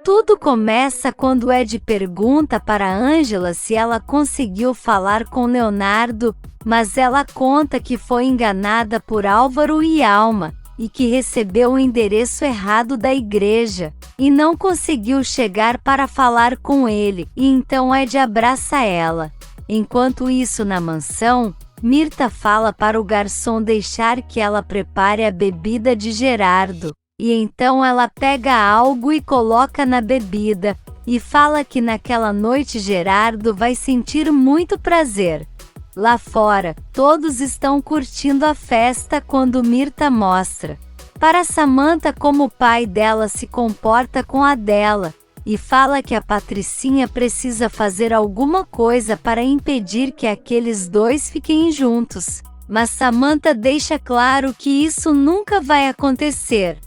Tudo começa quando Ed pergunta para Angela se ela conseguiu falar com Leonardo, mas ela conta que foi enganada por Álvaro e Alma, e que recebeu o endereço errado da igreja, e não conseguiu chegar para falar com ele, e então Ed abraça ela. Enquanto isso na mansão, Mirtha fala para o garçom deixar que ela prepare a bebida de Gerardo. E então ela pega algo e coloca na bebida, e fala que naquela noite Gerardo vai sentir muito prazer. Lá fora, todos estão curtindo a festa quando Mirtha mostra para Samantha como o pai dela se comporta com a dela, e fala que a Patricinha precisa fazer alguma coisa para impedir que aqueles dois fiquem juntos. Mas Samantha deixa claro que isso nunca vai acontecer.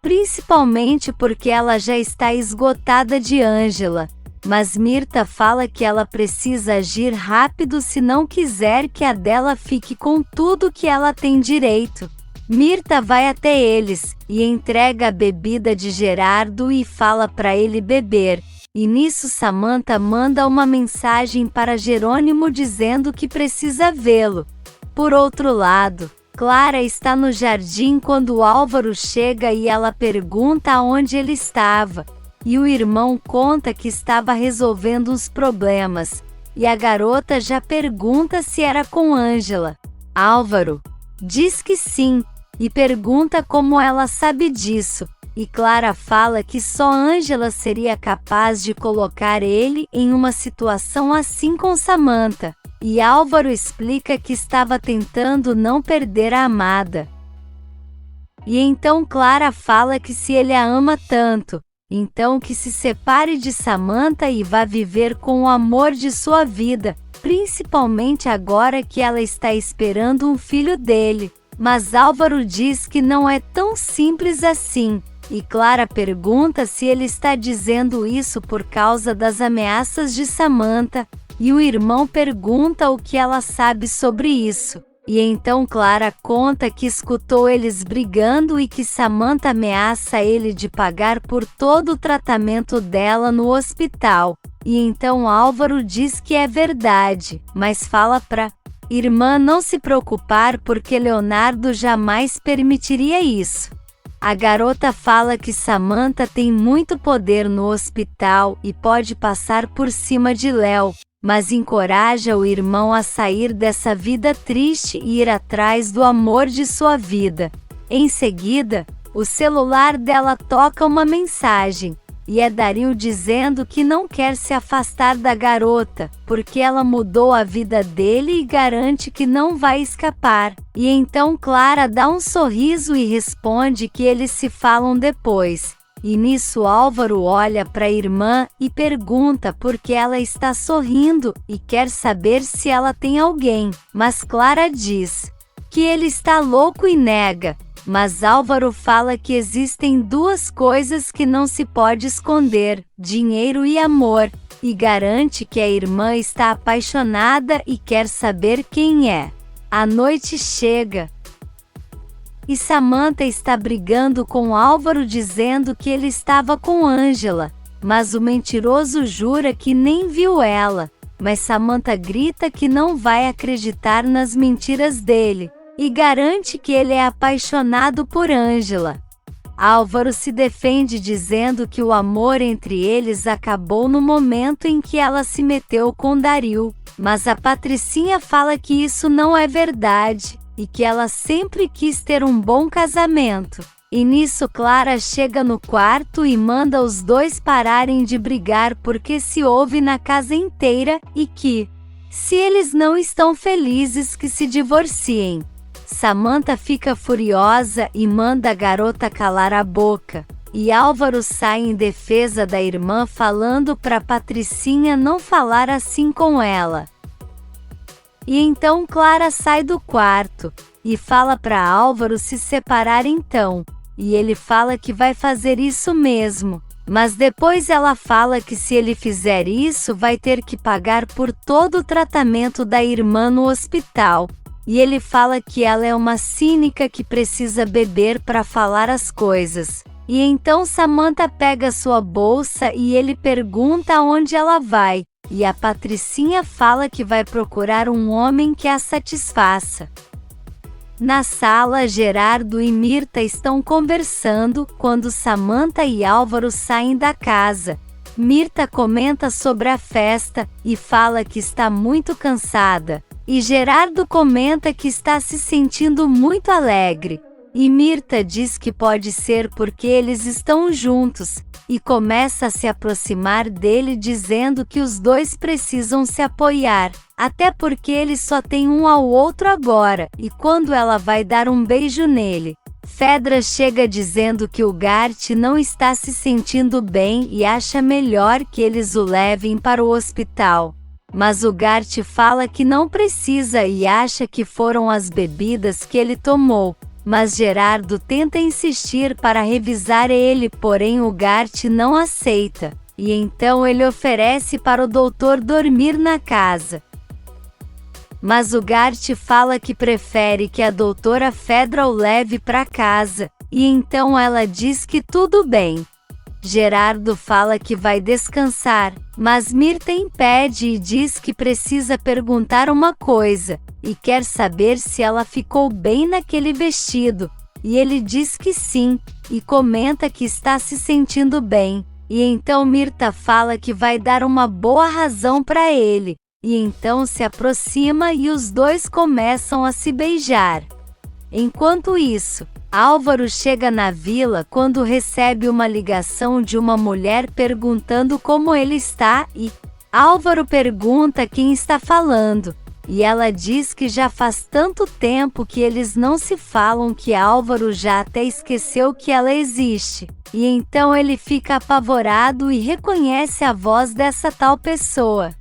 Principalmente porque ela já está esgotada de Angela, mas Mirtha fala que ela precisa agir rápido se não quiser que a dela fique com tudo que ela tem direito. Mirtha vai até eles, e entrega a bebida de Gerardo e fala para ele beber, e nisso Samantha manda uma mensagem para Jerônimo dizendo que precisa vê-lo. Por outro lado, Clara está no jardim quando Álvaro chega e ela pergunta aonde ele estava, e o irmão conta que estava resolvendo uns problemas, e a garota já pergunta se era com Angela. Álvaro diz que sim, e pergunta como ela sabe disso, e Clara fala que só Angela seria capaz de colocar ele em uma situação assim com Samantha. E Álvaro explica que estava tentando não perder a amada. E então Clara fala que se ele a ama tanto, então que se separe de Samantha e vá viver com o amor de sua vida, principalmente agora que ela está esperando um filho dele. Mas Álvaro diz que não é tão simples assim, e Clara pergunta se ele está dizendo isso por causa das ameaças de Samantha. E o irmão pergunta o que ela sabe sobre isso. E então Clara conta que escutou eles brigando e que Samantha ameaça ele de pagar por todo o tratamento dela no hospital. E então Álvaro diz que é verdade, mas fala pra irmã não se preocupar porque Leonardo jamais permitiria isso. A garota fala que Samantha tem muito poder no hospital e pode passar por cima de Léo, mas encoraja o irmão a sair dessa vida triste e ir atrás do amor de sua vida. Em seguida, o celular dela toca uma mensagem, e é Daryl dizendo que não quer se afastar da garota, porque ela mudou a vida dele e garante que não vai escapar. E então Clara dá um sorriso e responde que eles se falam depois. E nisso Álvaro olha para a irmã e pergunta por que ela está sorrindo e quer saber se ela tem alguém, mas Clara diz que ele está louco e nega, mas Álvaro fala que existem duas coisas que não se pode esconder, dinheiro e amor, e garante que a irmã está apaixonada e quer saber quem é. A noite chega. E Samantha está brigando com Álvaro dizendo que ele estava com Angela, mas o mentiroso jura que nem viu ela, mas Samantha grita que não vai acreditar nas mentiras dele, e garante que ele é apaixonado por Angela. Álvaro se defende dizendo que o amor entre eles acabou no momento em que ela se meteu com Daryl, mas a Patricinha fala que isso não é verdade, e que ela sempre quis ter um bom casamento. E nisso Clara chega no quarto e manda os dois pararem de brigar porque se ouve na casa inteira, e que, se eles não estão felizes, que se divorciem. Samantha fica furiosa e manda a garota calar a boca. E Álvaro sai em defesa da irmã falando para Patricinha não falar assim com ela. E então Clara sai do quarto, e fala para Álvaro se separar então, e ele fala que vai fazer isso mesmo, mas depois ela fala que se ele fizer isso vai ter que pagar por todo o tratamento da irmã no hospital, e ele fala que ela é uma cínica que precisa beber para falar as coisas. E então Samantha pega sua bolsa e ele pergunta aonde ela vai, e a Patricinha fala que vai procurar um homem que a satisfaça. Na sala, Gerardo e Mirta estão conversando quando Samantha e Álvaro saem da casa. Mirta comenta sobre a festa e fala que está muito cansada, e Gerardo comenta que está se sentindo muito alegre. E Mirta diz que pode ser porque eles estão juntos, e começa a se aproximar dele dizendo que os dois precisam se apoiar, até porque eles só têm um ao outro agora, e quando ela vai dar um beijo nele, Fedra chega dizendo que o Gart não está se sentindo bem e acha melhor que eles o levem para o hospital. Mas o Gart fala que não precisa e acha que foram as bebidas que ele tomou. Mas Gerardo tenta insistir para revisar ele, porém o Gart não aceita, e então ele oferece para o doutor dormir na casa. Mas o Gart fala que prefere que a doutora Fedra o leve para casa, e então ela diz que tudo bem. Gerardo fala que vai descansar, mas Mirta impede e diz que precisa perguntar uma coisa, e quer saber se ela ficou bem naquele vestido, e ele diz que sim, e comenta que está se sentindo bem, e então Mirta fala que vai dar uma boa razão para ele, e então se aproxima e os dois começam a se beijar. Enquanto isso, Álvaro chega na vila quando recebe uma ligação de uma mulher perguntando como ele está e Álvaro pergunta quem está falando. E ela diz que já faz tanto tempo que eles não se falam que Álvaro já até esqueceu que ela existe. E então ele fica apavorado e reconhece a voz dessa tal pessoa.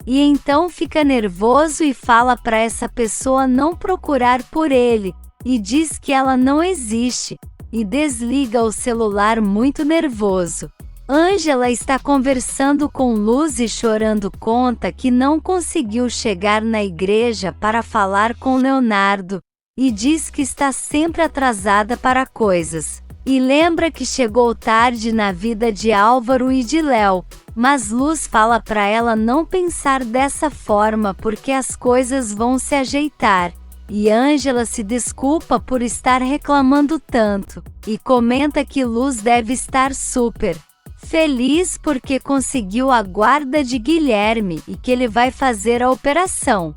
E então fica nervoso e fala para essa pessoa não procurar por ele, e diz que ela não existe, e desliga o celular muito nervoso. Ângela está conversando com Luz e chorando conta que não conseguiu chegar na igreja para falar com Leonardo, e diz que está sempre atrasada para coisas. E lembra que chegou tarde na vida de Álvaro e de Léo, mas Luz fala para ela não pensar dessa forma porque as coisas vão se ajeitar. E Ângela se desculpa por estar reclamando tanto, e comenta que Luz deve estar super feliz porque conseguiu a guarda de Guilherme e que ele vai fazer a operação.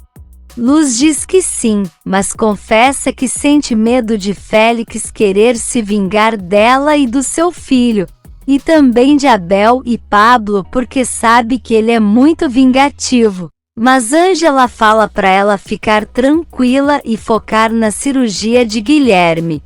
Luz diz que sim, mas confessa que sente medo de Félix querer se vingar dela e do seu filho, e também de Abel e Pablo porque sabe que ele é muito vingativo. Mas Ângela fala para ela ficar tranquila e focar na cirurgia de Guilherme.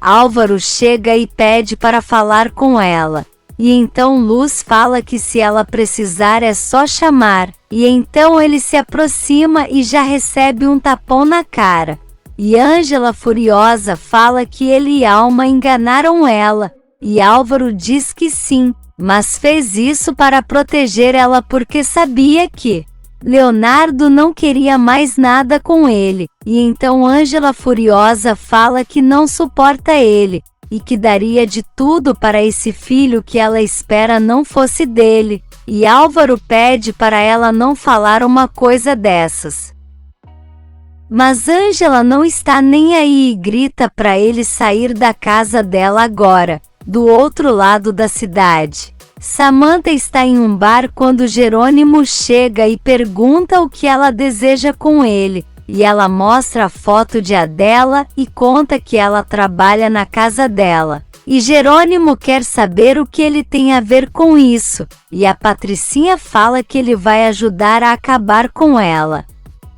Álvaro chega e pede para falar com ela. E então Luz fala que se ela precisar é só chamar, e então ele se aproxima e já recebe um tapão na cara. E Ângela furiosa fala que ele e Alma enganaram ela, e Álvaro diz que sim, mas fez isso para proteger ela porque sabia que Leonardo não queria mais nada com ele, e então Ângela furiosa fala que não suporta ele, e que daria de tudo para esse filho que ela espera não fosse dele, e Álvaro pede para ela não falar uma coisa dessas. Mas Ângela não está nem aí e grita para ele sair da casa dela agora, do outro lado da cidade. Samantha está em um bar quando Jerônimo chega e pergunta o que ela deseja com ele, e ela mostra a foto de Adela e conta que ela trabalha na casa dela. E Jerônimo quer saber o que ele tem a ver com isso, e a Patricinha fala que ele vai ajudar a acabar com ela.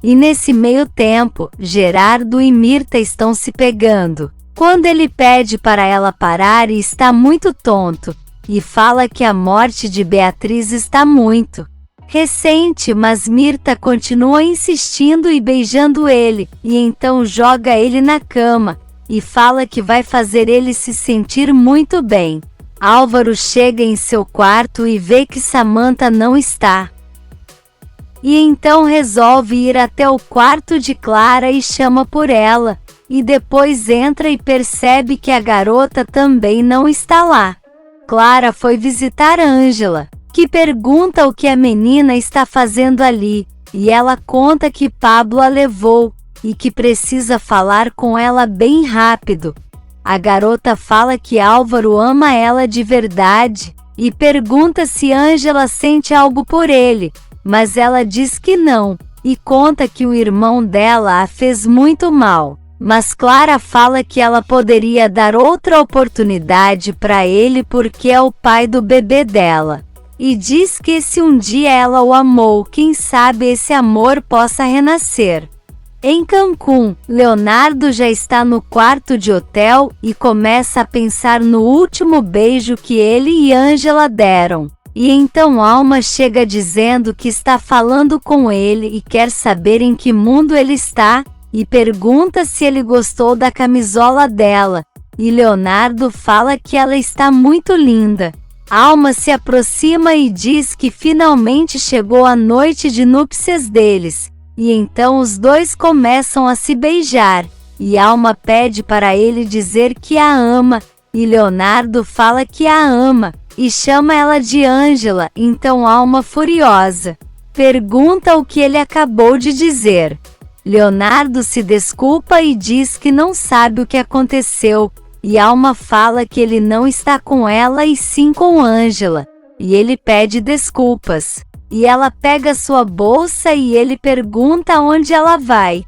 E nesse meio tempo, Gerardo e Mirta estão se pegando, quando ele pede para ela parar e está muito tonto, e fala que a morte de Beatriz está muito recente, mas Mirta continua insistindo e beijando ele, e então joga ele na cama, e fala que vai fazer ele se sentir muito bem. Álvaro chega em seu quarto e vê que Samantha não está. E então resolve ir até o quarto de Clara e chama por ela, e depois entra e percebe que a garota também não está lá. Clara foi visitar Ângela, que pergunta o que a menina está fazendo ali, e ela conta que Pablo a levou, e que precisa falar com ela bem rápido. A garota fala que Álvaro ama ela de verdade, e pergunta se Ângela sente algo por ele, mas ela diz que não, e conta que o irmão dela a fez muito mal. Mas Clara fala que ela poderia dar outra oportunidade para ele porque é o pai do bebê dela. E diz que se um dia ela o amou, quem sabe esse amor possa renascer. Em Cancún, Leonardo já está no quarto de hotel e começa a pensar no último beijo que ele e Ângela deram. E então Alma chega dizendo que está falando com ele e quer saber em que mundo ele está, e pergunta se ele gostou da camisola dela, e Leonardo fala que ela está muito linda. Alma se aproxima e diz que finalmente chegou a noite de núpcias deles, e então os dois começam a se beijar, e Alma pede para ele dizer que a ama, e Leonardo fala que a ama, e chama ela de Ângela. Então Alma, furiosa, pergunta o que ele acabou de dizer. Leonardo se desculpa e diz que não sabe o que aconteceu, e Alma fala que ele não está com ela e sim com Ângela, e ele pede desculpas. E ela pega sua bolsa e ele pergunta onde ela vai.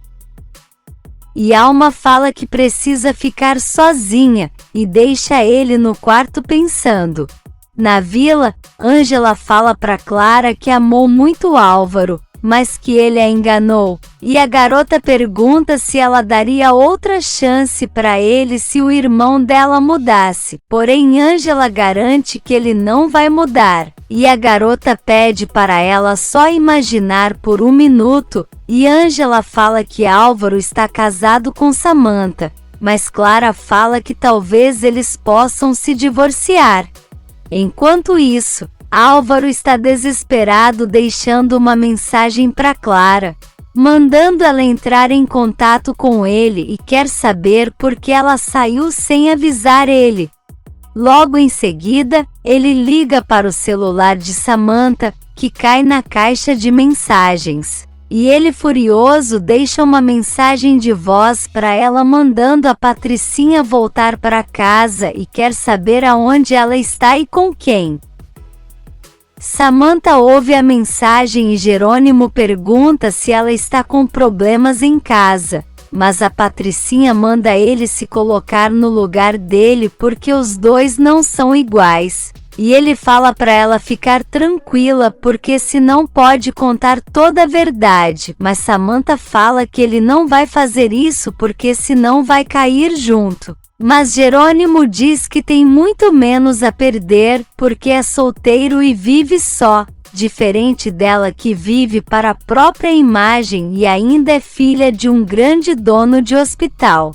E Alma fala que precisa ficar sozinha, e deixa ele no quarto pensando. Na vila, Ângela fala para Clara que amou muito Álvaro, mas que ele a enganou, e a garota pergunta se ela daria outra chance para ele se o irmão dela mudasse. Porém, Ângela garante que ele não vai mudar, e a garota pede para ela só imaginar por um minuto, e Ângela fala que Álvaro está casado com Samantha, mas Clara fala que talvez eles possam se divorciar. Enquanto isso, Álvaro está desesperado, deixando uma mensagem para Clara, mandando ela entrar em contato com ele e quer saber por que ela saiu sem avisar ele. Logo em seguida, ele liga para o celular de Samantha, que cai na caixa de mensagens. E ele, furioso, deixa uma mensagem de voz para ela mandando a Patricinha voltar para casa e quer saber aonde ela está e com quem. Samantha ouve a mensagem e Jerônimo pergunta se ela está com problemas em casa, mas a Patricinha manda ele se colocar no lugar dele porque os dois não são iguais. E ele fala para ela ficar tranquila porque senão pode contar toda a verdade, mas Samantha fala que ele não vai fazer isso porque senão vai cair junto. Mas Jerônimo diz que tem muito menos a perder, porque é solteiro e vive só, diferente dela que vive para a própria imagem e ainda é filha de um grande dono de hospital.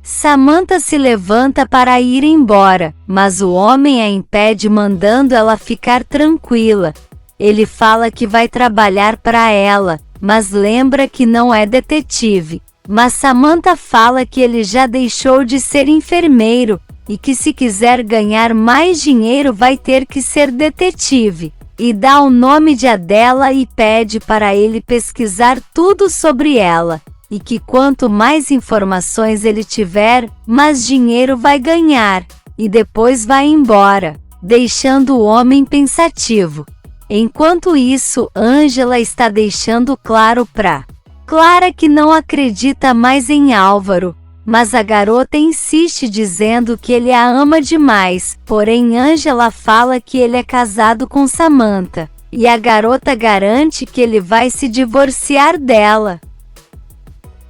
Samantha se levanta para ir embora, mas o homem a impede mandando ela ficar tranquila. Ele fala que vai trabalhar para ela, mas lembra que não é detetive. Mas Samantha fala que ele já deixou de ser enfermeiro, e que se quiser ganhar mais dinheiro vai ter que ser detetive, e dá o nome de Adela e pede para ele pesquisar tudo sobre ela, e que quanto mais informações ele tiver, mais dinheiro vai ganhar, e depois vai embora, deixando o homem pensativo. Enquanto isso, Ângela está deixando claro para Clara que não acredita mais em Álvaro, mas a garota insiste dizendo que ele a ama demais, porém Ângela fala que ele é casado com Samantha, e a garota garante que ele vai se divorciar dela.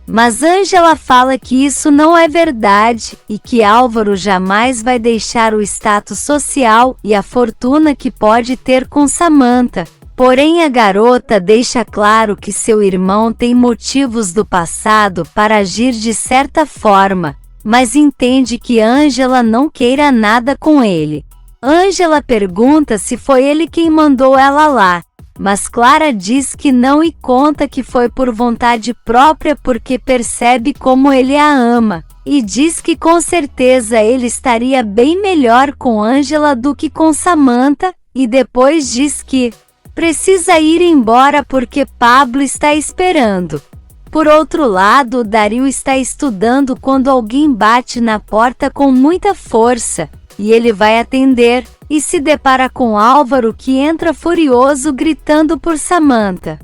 Mas Ângela fala que isso não é verdade, e que Álvaro jamais vai deixar o status social e a fortuna que pode ter com Samantha. Porém a garota deixa claro que seu irmão tem motivos do passado para agir de certa forma, mas entende que Ângela não queira nada com ele. Ângela pergunta se foi ele quem mandou ela lá, mas Clara diz que não e conta que foi por vontade própria porque percebe como ele a ama, e diz que com certeza ele estaria bem melhor com Ângela do que com Samantha, e depois diz que precisa ir embora porque Pablo está esperando. Por outro lado, Dario está estudando quando alguém bate na porta com muita força, e ele vai atender, e se depara com Álvaro que entra furioso gritando por Samantha.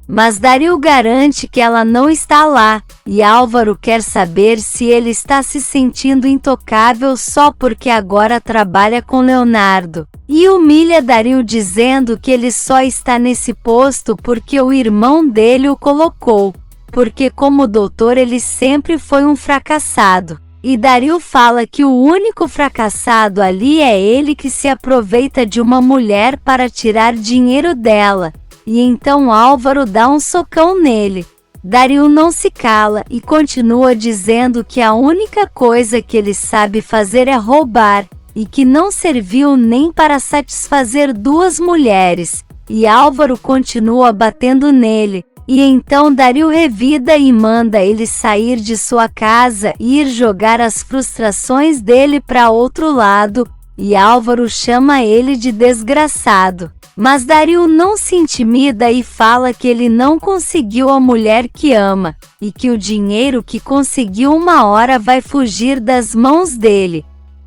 Mas Dario garante que ela não está lá, e Álvaro quer saber se ele está se sentindo intocável só porque agora trabalha com Leonardo, e humilha Dario dizendo que ele só está nesse posto porque o irmão dele o colocou, porque como doutor ele sempre foi um fracassado. E Dario fala que o único fracassado ali é ele que se aproveita de uma mulher para tirar dinheiro dela. E então Álvaro dá um socão nele. Dario não se cala e continua dizendo que a única coisa que ele sabe fazer é roubar, e que não serviu nem para satisfazer duas mulheres. E Álvaro continua batendo nele. E então Dario revida e manda ele sair de sua casa e ir jogar as frustrações dele para outro lado, e Álvaro chama ele de desgraçado. Mas Dario não se intimida e fala que ele não conseguiu a mulher que ama, e que o dinheiro que conseguiu uma hora vai fugir das mãos dele.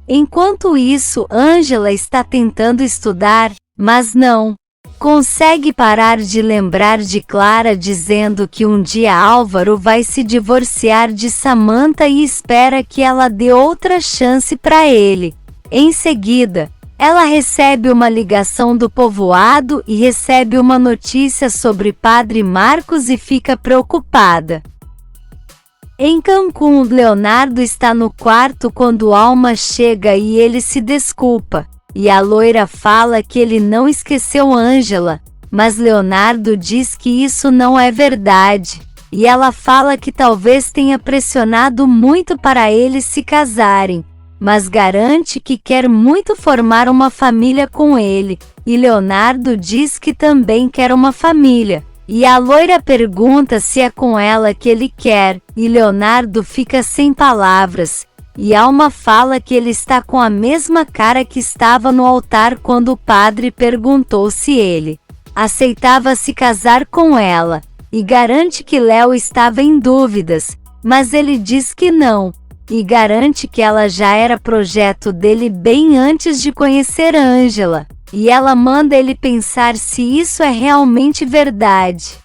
Enquanto isso, Ângela está tentando estudar, mas não consegue parar de lembrar de Clara dizendo que um dia Álvaro vai se divorciar de Samantha e espera que ela dê outra chance para ele. Em seguida, ela recebe uma ligação do povoado e recebe uma notícia sobre Padre Marcos e fica preocupada. Em Cancún, Leonardo está no quarto quando Alma chega e ele se desculpa. E a loira fala que ele não esqueceu Ângela, mas Leonardo diz que isso não é verdade. E ela fala que talvez tenha pressionado muito para eles se casarem, mas garante que quer muito formar uma família com ele. E Leonardo diz que também quer uma família. E a loira pergunta se é com ela que ele quer, e Leonardo fica sem palavras. E Alma fala que ele está com a mesma cara que estava no altar quando o padre perguntou se ele aceitava se casar com ela, e garante que Léo estava em dúvidas, mas ele diz que não, e garante que ela já era projeto dele bem antes de conhecer Ângela, e ela manda ele pensar se isso é realmente verdade.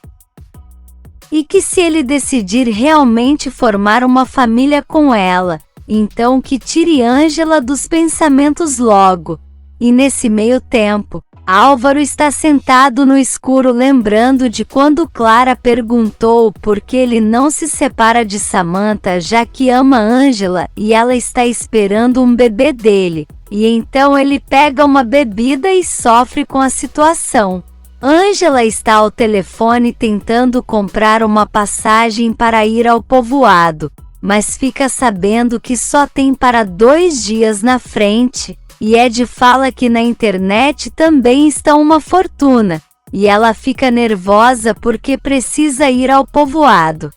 E que se ele decidir realmente formar uma família com ela, então que tire Ângela dos pensamentos logo. E nesse meio tempo, Álvaro está sentado no escuro lembrando de quando Clara perguntou por que ele não se separa de Samantha já que ama Ângela e ela está esperando um bebê dele. E então ele pega uma bebida e sofre com a situação. Ângela está ao telefone tentando comprar uma passagem para ir ao povoado, mas fica sabendo que só tem para 2 dias na frente, e Ed fala que na internet também está uma fortuna, e ela fica nervosa porque precisa ir ao povoado.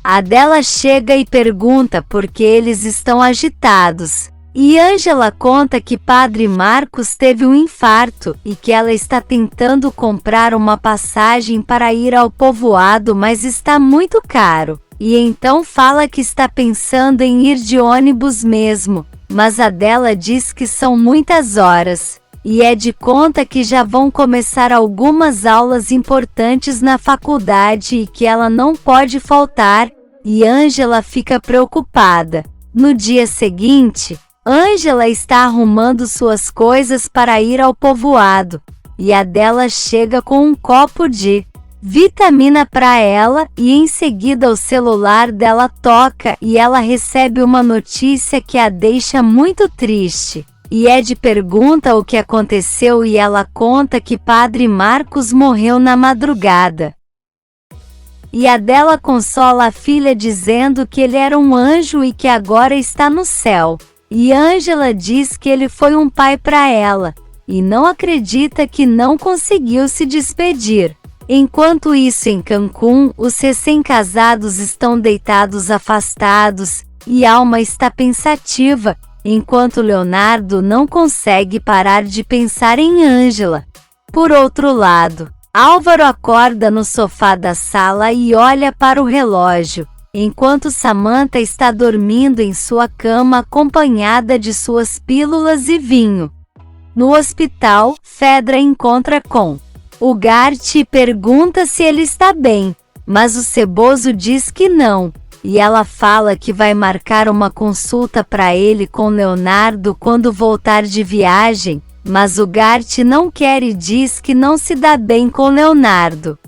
Adela chega e pergunta por que eles estão agitados, e Ângela conta que Padre Marcos teve um infarto e que ela está tentando comprar uma passagem para ir ao povoado, mas está muito caro. E então fala que está pensando em ir de ônibus mesmo, mas Adela diz que são muitas horas. E Ed conta que já vão começar algumas aulas importantes na faculdade e que ela não pode faltar, e Ângela fica preocupada. No dia seguinte, Ângela está arrumando suas coisas para ir ao povoado, e Adela chega com um copo de vitamina para ela, e em seguida o celular dela toca e ela recebe uma notícia que a deixa muito triste. E Ed pergunta o que aconteceu e ela conta que Padre Marcos morreu na madrugada. E Adela consola a filha dizendo que ele era um anjo e que agora está no céu. E Ângela diz que ele foi um pai para ela. e não acredita que não conseguiu se despedir. Enquanto isso, em Cancún, os recém-casados estão deitados afastados, e Alma está pensativa, enquanto Leonardo não consegue parar de pensar em Ângela. Por outro lado, Álvaro acorda no sofá da sala e olha para o relógio, enquanto Samantha está dormindo em sua cama acompanhada de suas pílulas e vinho. No hospital, Fedra encontra com Ugarte e pergunta se ele está bem, mas o ceboso diz que não, e ela fala que vai marcar uma consulta para ele com Leonardo quando voltar de viagem, mas Ugarte não quer e diz que não se dá bem com Leonardo.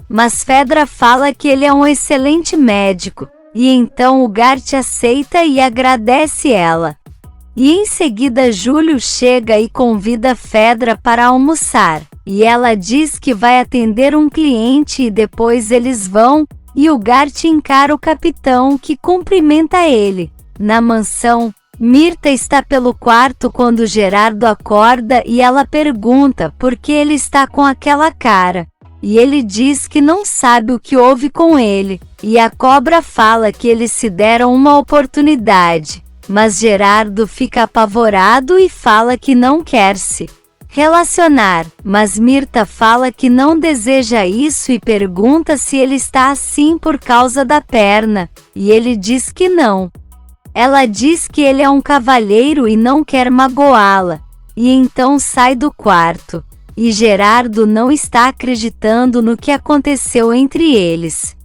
Mas Fedra fala que ele é um excelente médico, e então Ugarte aceita e agradece ela. E em seguida Júlio chega e convida Fedra para almoçar, e ela diz que vai atender um cliente e depois eles vão, e Ugarte encara o capitão que cumprimenta ele. Na mansão, Mirta está pelo quarto quando Gerardo acorda e ela pergunta por que ele está com aquela cara. E ele diz que não sabe o que houve com ele, e a cobra fala que eles se deram uma oportunidade, mas Gerardo fica apavorado e fala que não quer se relacionar, mas Mirta fala que não deseja isso e pergunta se ele está assim por causa da perna, e ele diz que não. Ela diz que ele é um cavalheiro e não quer magoá-la, e então sai do quarto. E Gerardo não está acreditando no que aconteceu entre eles.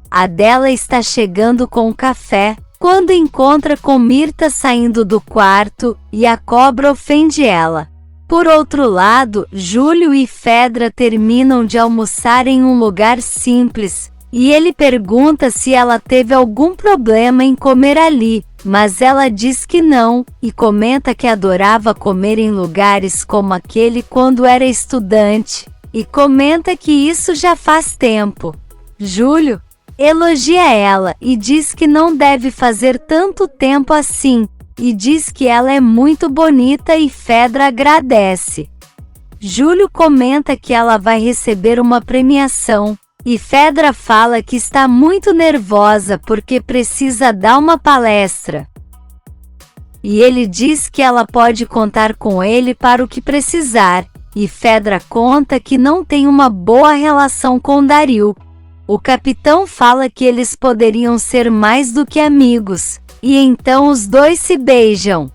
Adela está chegando com o café, quando encontra com Mirta saindo do quarto, e a cobra ofende ela. Por outro lado, Júlio e Fedra terminam de almoçar em um lugar simples, e ele pergunta se ela teve algum problema em comer ali, mas ela diz que não, e comenta que adorava comer em lugares como aquele quando era estudante, e comenta que isso já faz tempo. Júlio elogia ela e diz que não deve fazer tanto tempo assim, e diz que ela é muito bonita e Fedra agradece. Júlio comenta que ela vai receber uma premiação, e Fedra fala que está muito nervosa porque precisa dar uma palestra. E ele diz que ela pode contar com ele para o que precisar, e Fedra conta que não tem uma boa relação com Dario. O capitão fala que eles poderiam ser mais do que amigos, e então os dois se beijam.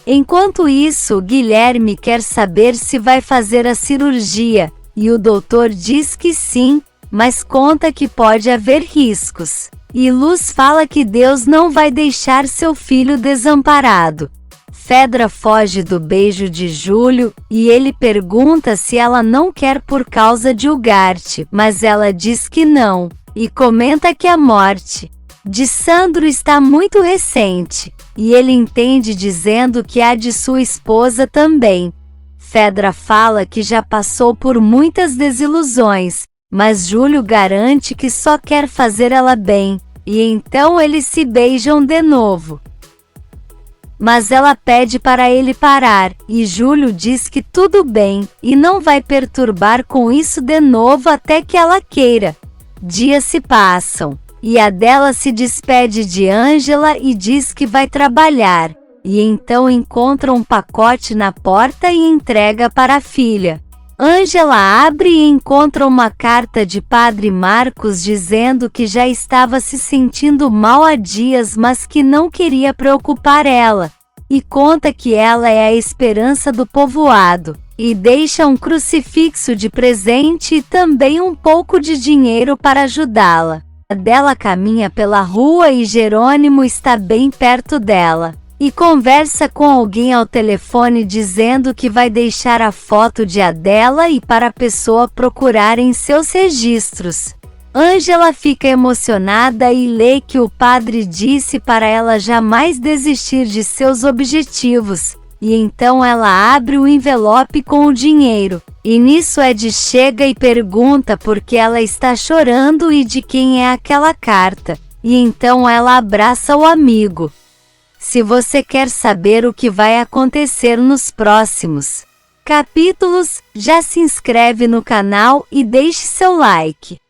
Enquanto isso, Guilherme quer saber se vai fazer a cirurgia, e o doutor diz que sim, mas conta que pode haver riscos. E Luz fala que Deus não vai deixar seu filho desamparado. Fedra foge do beijo de Júlio, e ele pergunta se ela não quer por causa de Ugarte, mas ela diz que não, e comenta que a morte de Sandro está muito recente, e ele entende dizendo que a de sua esposa também. Fedra fala que já passou por muitas desilusões, mas Júlio garante que só quer fazer ela bem, e então eles se beijam de novo. Mas ela pede para ele parar, e Júlio diz que tudo bem, e não vai perturbar com isso de novo até que ela queira. Dias se passam, e Adela se despede de Ângela e diz que vai trabalhar, e então encontra um pacote na porta e entrega para a filha. Ângela abre e encontra uma carta de Padre Marcos dizendo que já estava se sentindo mal há dias, mas que não queria preocupar ela, e conta que ela é a esperança do povoado, e deixa um crucifixo de presente e também um pouco de dinheiro para ajudá-la. Adela caminha pela rua e Jerônimo está bem perto dela, e conversa com alguém ao telefone dizendo que vai deixar a foto de Adela e para a pessoa procurar em seus registros. Ângela fica emocionada e lê que o padre disse para ela jamais desistir de seus objetivos, e então ela abre o envelope com o dinheiro, e nisso Ed chega e pergunta por que ela está chorando e de quem é aquela carta, e então ela abraça o amigo. Se você quer saber o que vai acontecer nos próximos capítulos, já se inscreve no canal e deixe seu like.